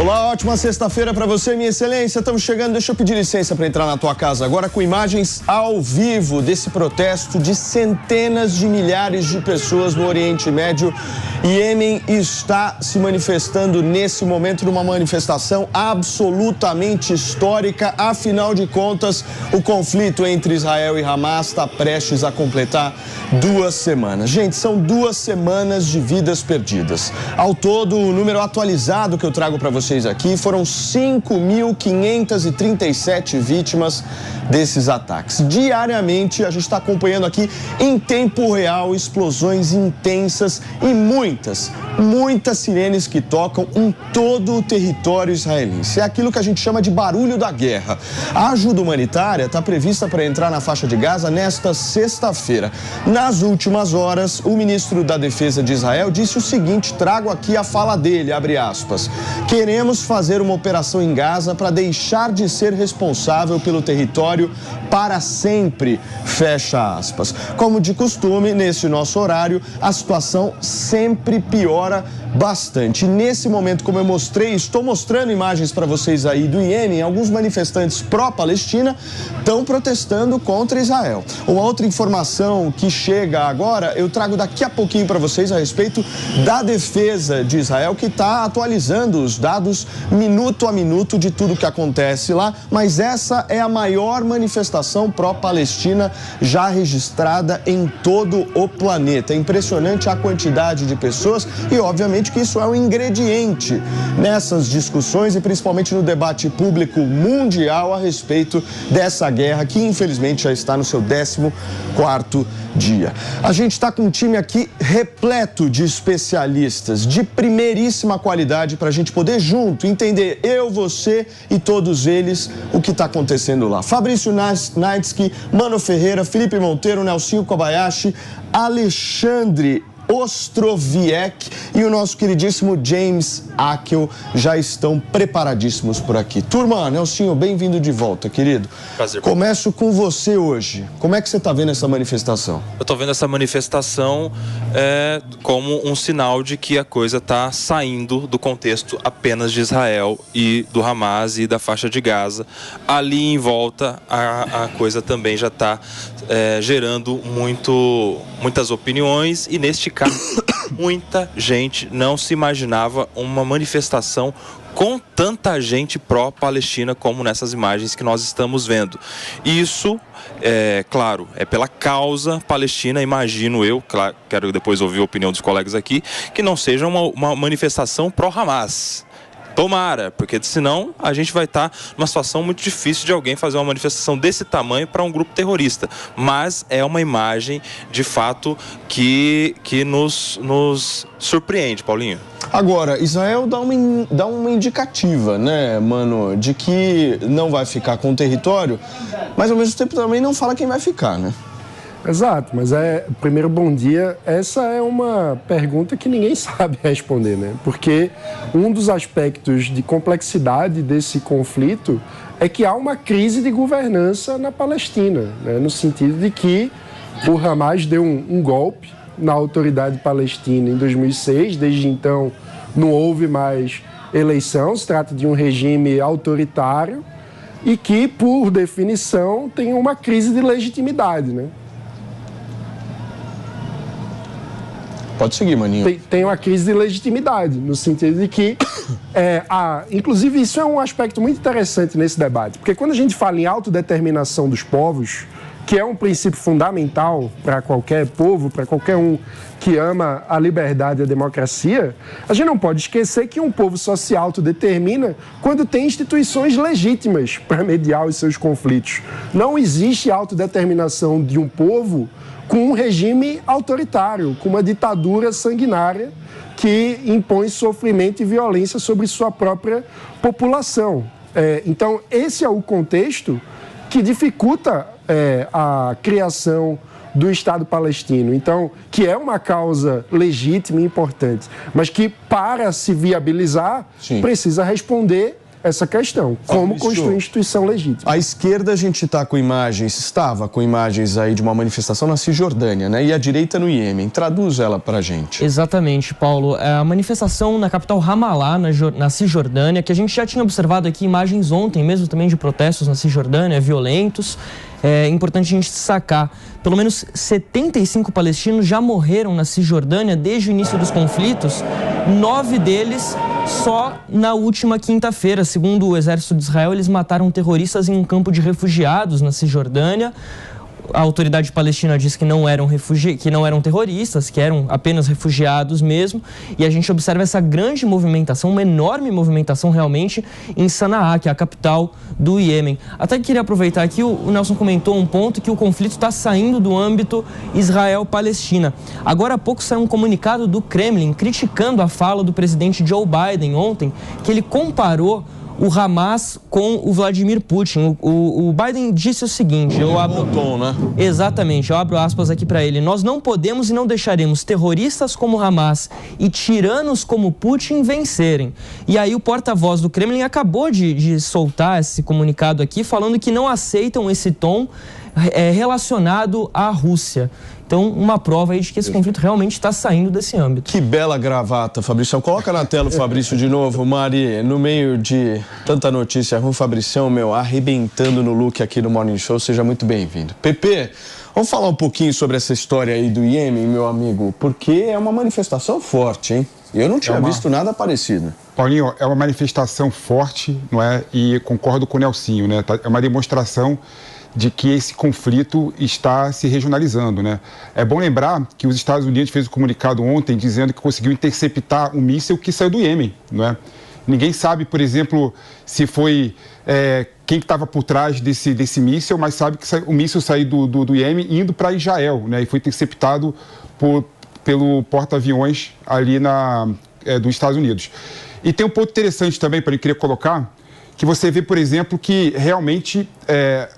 Olá, ótima sexta-feira para você, minha excelência. Estamos chegando, deixa eu pedir licença para entrar na tua casa agora com imagens ao vivo desse protesto de centenas de milhares de pessoas no Oriente Médio. Iêmen está se manifestando nesse momento numa manifestação absolutamente histórica. Afinal de contas, o conflito entre Israel e Hamas está prestes a completar 2 semanas. Gente, são 2 semanas de vidas perdidas. Ao todo, o número atualizado que eu trago para vocês aqui foram 5.537 vítimas desses ataques. Diariamente, a gente está acompanhando aqui em tempo real explosões intensas e muitas sirenes que tocam em todo o território israelense. É aquilo que a gente chama de barulho da guerra. A ajuda humanitária está prevista para entrar na faixa de Gaza nesta sexta-feira. Nas últimas horas, o ministro da Defesa de Israel disse o seguinte, trago aqui a fala dele, abre aspas, queremos fazer uma operação em Gaza para deixar de ser responsável pelo território para sempre, fecha aspas. Como de costume, nesse nosso horário, a situação sempre piora bastante. Nesse momento, como eu mostrei, estou mostrando imagens para vocês aí do Iêmen, alguns manifestantes pró-Palestina estão protestando contra Israel. Uma outra informação que chega agora, eu trago daqui a pouquinho para vocês a respeito da defesa de Israel, que está atualizando os dados minuto a minuto de tudo que acontece lá, mas essa é a maior manifestação pró-Palestina já registrada em todo o planeta. É impressionante a quantidade de pessoas e, obviamente, que isso é um ingrediente nessas discussões e principalmente no debate público mundial a respeito dessa guerra que, infelizmente, já está no seu 14º dia. A gente está com um time aqui repleto de especialistas de primeiríssima qualidade para a gente poder junto entender, eu, você e todos eles, o que está acontecendo lá. Fabrício Naitsky, Mano Ferreira, Felipe Monteiro, Nelsinho Kobayashi, Alexandre Ostroviec e o nosso queridíssimo James Akel já estão preparadíssimos por aqui. Turma, Nelsinho, bem-vindo de volta, querido. Prazer. Começo com você hoje. Como é que você está vendo essa manifestação? Eu estou vendo essa manifestação como um sinal de que a coisa está saindo do contexto apenas de Israel e do Hamas e da faixa de Gaza. Ali em volta, a coisa também já está gerando muitas opiniões e, neste caso, muita gente não se imaginava uma manifestação com tanta gente pró-Palestina como nessas imagens que nós estamos vendo. Isso, claro, é pela causa palestina, imagino eu, claro, quero depois ouvir a opinião dos colegas aqui, que não seja uma manifestação pró-Hamas. Tomara, porque senão a gente vai estar numa situação muito difícil de alguém fazer uma manifestação desse tamanho para um grupo terrorista. Mas é uma imagem, de fato, que nos surpreende, Paulinho. Agora, Israel dá uma indicativa, né, mano, de que não vai ficar com o território, mas ao mesmo tempo também não fala quem vai ficar, né? Exato, mas primeiro, bom dia. Essa é uma pergunta que ninguém sabe responder, né? Porque um dos aspectos de complexidade desse conflito é que há uma crise de governança na Palestina, né? No sentido de que o Hamas deu um golpe na autoridade palestina em 2006, desde então não houve mais eleição, se trata de um regime autoritário e que, por definição, tem uma crise de legitimidade, né? Pode seguir, maninho. Tem uma crise de legitimidade, no sentido de que, inclusive, isso é um aspecto muito interessante nesse debate, porque quando a gente fala em autodeterminação dos povos, que é um princípio fundamental para qualquer povo, para qualquer um que ama a liberdade e a democracia, a gente não pode esquecer que um povo só se autodetermina quando tem instituições legítimas para mediar os seus conflitos. Não existe autodeterminação de um povo com um regime autoritário, com uma ditadura sanguinária que impõe sofrimento e violência sobre sua própria população. Então, esse é o contexto que dificulta a criação do Estado palestino. Então, que é uma causa legítima e importante, mas que, para se viabilizar, precisa responder essa questão, como construir instituição legítima. À esquerda a gente estava com imagens aí de uma manifestação na Cisjordânia, né? E a direita no Iêmen. Traduz ela pra gente. Exatamente, Paulo. A manifestação na capital Ramallah, na Cisjordânia, que a gente já tinha observado aqui imagens ontem mesmo também de protestos na Cisjordânia, violentos. É importante a gente destacar, pelo menos 75 palestinos já morreram na Cisjordânia desde o início dos conflitos, 9 deles só na última quinta-feira. Segundo o exército de Israel, eles mataram terroristas em um campo de refugiados na Cisjordânia. A autoridade palestina disse que não eram terroristas, que eram apenas refugiados mesmo. E a gente observa essa grande movimentação, uma enorme movimentação realmente em Sanaa, que é a capital do Iêmen. Até que queria aproveitar aqui, o Nelson comentou um ponto que o conflito está saindo do âmbito Israel-Palestina. Agora há pouco saiu um comunicado do Kremlin criticando a fala do presidente Joe Biden ontem, que ele comparou o Hamas com o Vladimir Putin. O Biden disse o seguinte, Exatamente, eu abro aspas aqui para ele: nós não podemos e não deixaremos terroristas como Hamas e tiranos como Putin vencerem. E aí o porta-voz do Kremlin acabou de soltar esse comunicado aqui, falando que não aceitam esse tom relacionado à Rússia. Então, uma prova aí de que esse conflito realmente está saindo desse âmbito. Que bela gravata, Fabricião. Coloca na tela o Fabrício de novo, Mari. No meio de tanta notícia ruim, Fabricião, arrebentando no look aqui no Morning Show. Seja muito bem-vindo. Pepe, vamos falar um pouquinho sobre essa história aí do Iêmen, meu amigo, porque é uma manifestação forte, hein? Eu não tinha visto nada parecido. Paulinho, é uma manifestação forte, não é? E concordo com o Nelsinho, né? É uma demonstração de que esse conflito está se regionalizando, né? É bom lembrar que os Estados Unidos fez um comunicado ontem dizendo que conseguiu interceptar um míssil que saiu do Iêmen, não é? Ninguém sabe, por exemplo, se foi quem estava por trás desse míssil, mas sabe que o míssil saiu do Iêmen indo para Israel, né? E foi interceptado pelo porta-aviões ali dos Estados Unidos. E tem um ponto interessante também para eu queria colocar, que você vê, por exemplo, que realmente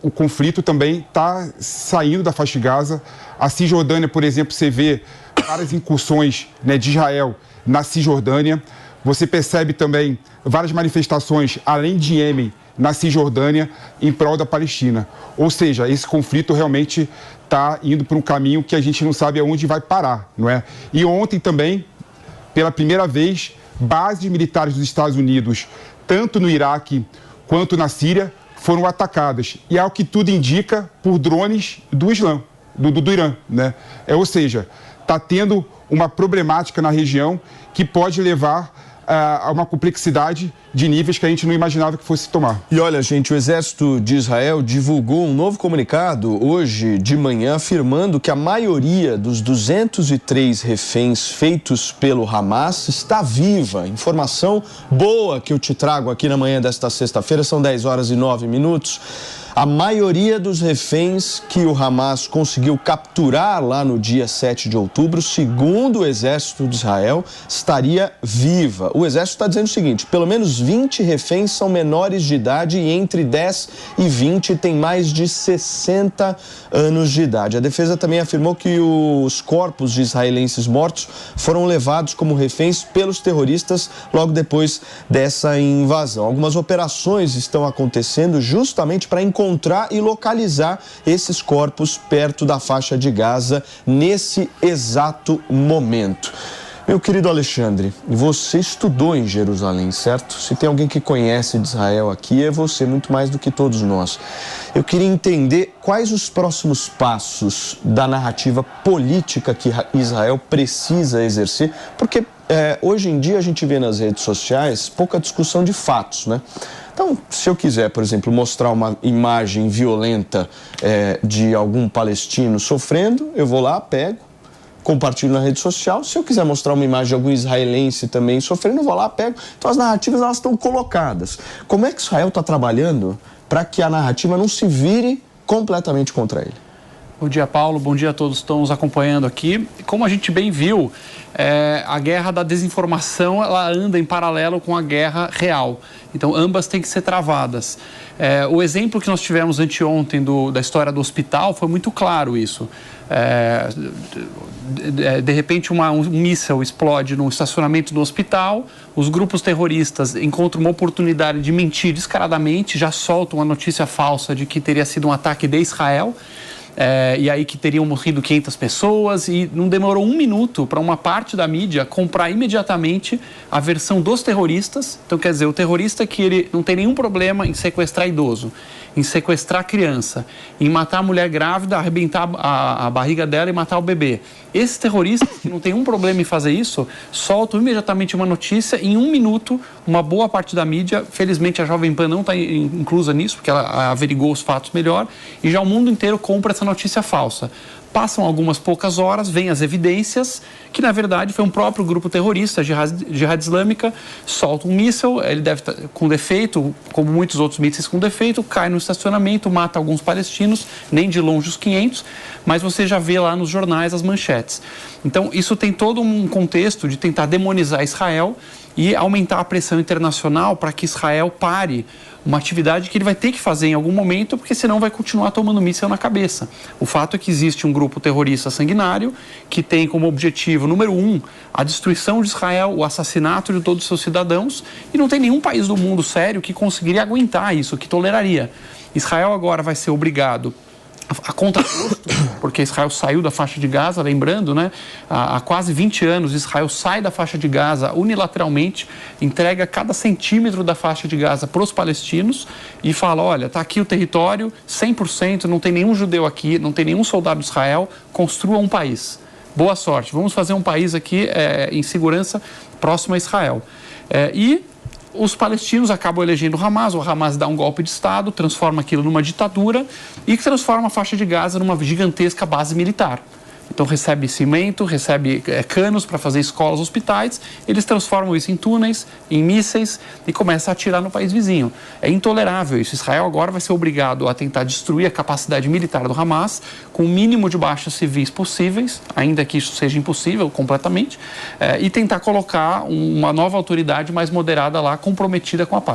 o conflito também está saindo da faixa de Gaza. A Cisjordânia, por exemplo, você vê várias incursões, né, de Israel na Cisjordânia. Você percebe também várias manifestações, além de Iêmen, na Cisjordânia, em prol da Palestina. Ou seja, esse conflito realmente está indo por um caminho que a gente não sabe aonde vai parar, não é? E ontem também, pela primeira vez, bases militares dos Estados Unidos, tanto no Iraque quanto na Síria, foram atacadas. E ao que tudo indica, por drones do Islã, do Irã, né? Ou seja, está tendo uma problemática na região que pode levar a uma complexidade de níveis que a gente não imaginava que fosse tomar. E olha, gente, o Exército de Israel divulgou um novo comunicado hoje de manhã afirmando que a maioria dos 203 reféns feitos pelo Hamas está viva. Informação boa que eu te trago aqui na manhã desta sexta-feira, são 10h09. A maioria dos reféns que o Hamas conseguiu capturar lá no dia 7 de outubro, segundo o Exército de Israel, estaria viva. O Exército está dizendo o seguinte: pelo menos 20 reféns são menores de idade e entre 10 e 20 têm mais de 60 anos de idade. A defesa também afirmou que os corpos de israelenses mortos foram levados como reféns pelos terroristas logo depois dessa invasão. Algumas operações estão acontecendo justamente para encontrar e localizar esses corpos perto da faixa de Gaza nesse exato momento. Meu querido Alexandre, você estudou em Jerusalém, certo? Se tem alguém que conhece de Israel aqui, é você, muito mais do que todos nós. Eu queria entender quais os próximos passos da narrativa política que Israel precisa exercer, porque hoje em dia a gente vê nas redes sociais pouca discussão de fatos, né? Então, se eu quiser, por exemplo, mostrar uma imagem violenta de algum palestino sofrendo, eu vou lá, pego, compartilho na rede social. Se eu quiser mostrar uma imagem de algum israelense também sofrendo, eu vou lá, pego. Então, as narrativas, elas estão colocadas. Como é que Israel está trabalhando para que a narrativa não se vire completamente contra ele? Bom dia, Paulo. Bom dia a todos que estão nos acompanhando aqui. Como a gente bem viu, a guerra da desinformação ela anda em paralelo com a guerra real. Então, ambas têm que ser travadas. O exemplo que nós tivemos anteontem da história do hospital foi muito claro isso. De repente, um míssil explode no estacionamento do hospital, os grupos terroristas encontram uma oportunidade de mentir descaradamente, já soltam uma notícia falsa de que teria sido um ataque de Israel. E aí que teriam morrido 500 pessoas e não demorou um minuto para uma parte da mídia comprar imediatamente a versão dos terroristas. Então, quer dizer, o terrorista que ele não tem nenhum problema em sequestrar idoso, em sequestrar criança, em matar a mulher grávida, arrebentar a barriga dela e matar o bebê. Esses terroristas que não tem um problema em fazer isso, soltam imediatamente uma notícia em um minuto, uma boa parte da mídia, felizmente a Jovem Pan não está inclusa nisso, porque ela averigou os fatos melhor, e já o mundo inteiro compra essa notícia falsa. Passam algumas poucas horas, vêm as evidências, que na verdade foi um próprio grupo terrorista, a Jihad Islâmica, solta um míssil, ele deve estar com defeito, como muitos outros mísseis com defeito, cai no estacionamento, mata alguns palestinos, nem de longe os 500, mas você já vê lá nos jornais as manchetes. Então, isso tem todo um contexto de tentar demonizar Israel e aumentar a pressão internacional para que Israel pare uma atividade que ele vai ter que fazer em algum momento, porque senão vai continuar tomando míssil na cabeça. O fato é que existe um grupo terrorista sanguinário que tem como objetivo, número 1, a destruição de Israel, o assassinato de todos os seus cidadãos, e não tem nenhum país do mundo sério que conseguiria aguentar isso, que toleraria. Israel agora vai ser obrigado a contragosto, porque Israel saiu da faixa de Gaza, lembrando, né? Há quase 20 anos, Israel sai da faixa de Gaza unilateralmente, entrega cada centímetro da faixa de Gaza para os palestinos e fala, olha, está aqui o território, 100%, não tem nenhum judeu aqui, não tem nenhum soldado de Israel, construa um país. Boa sorte, vamos fazer um país aqui em segurança próximo a Israel. Os palestinos acabam elegendo o Hamas dá um golpe de Estado, transforma aquilo numa ditadura e transforma a faixa de Gaza numa gigantesca base militar. Então recebe cimento, recebe canos para fazer escolas, hospitais, eles transformam isso em túneis, em mísseis e começam a atirar no país vizinho. É intolerável isso. Israel agora vai ser obrigado a tentar destruir a capacidade militar do Hamas com o mínimo de baixas civis possíveis, ainda que isso seja impossível completamente, e tentar colocar uma nova autoridade mais moderada lá, comprometida com a paz.